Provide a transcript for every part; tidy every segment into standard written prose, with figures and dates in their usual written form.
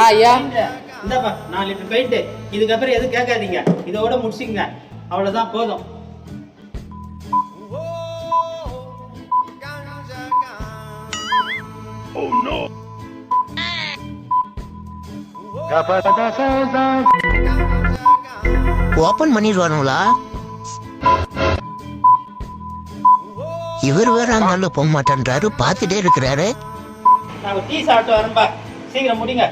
ஐயா இந்தாப்பா 4 litre paint. இதுக்கப்புறம் எதுவும் கேட்காதீங்க, இதோட முடிச்சிங்க, அவ்வளோதான் போதும். ஓபன் பண்ணிடுவானுங்களா? இவர் வேற அந்த போக மாட்டேன்றாரு, பார்த்துட்டே இருக்கிறாரு. நான் டீ சாப்பிட்டு வரேன்பா, சீக்கிரம் முடிங்க.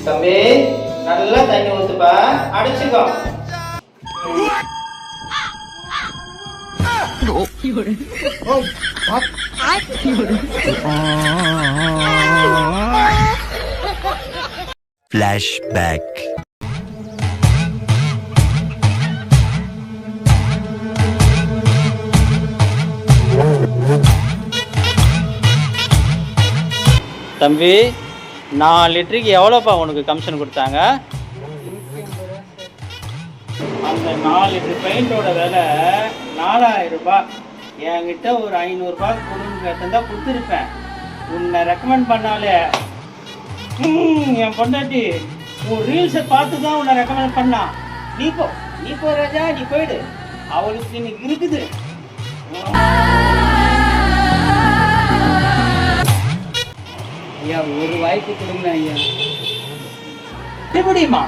தம்பி நல்லா தண்ணி ஊத்துப்பா, அடிச்சுக்கோ. Flashback. தம்பி 4 லிட்டருக்கு எவ்வளோப்பா உனக்கு கமிஷன் கொடுத்தாங்க? அந்த 4 லிட்டர் பெயிண்டோட விலை 4000 ரூபாய். என்கிட்ட ஒரு 500 ரூபாய் கொடுங்க கொடுத்துருப்பேன். உன்னை ரெக்கமெண்ட் பண்ணாலே என் பொண்டாட்டி உன் ரீல்ஸை பார்த்து தான் உன்னை ரெக்கமெண்ட் பண்ணா. நீ போ ராஜா, நீ போயிடு, அவளுக்கு இன்னைக்கு இருக்குது. ஐயா ஒரு வாய்ப்பு கொடுங்க ஐயா. முடியுமா?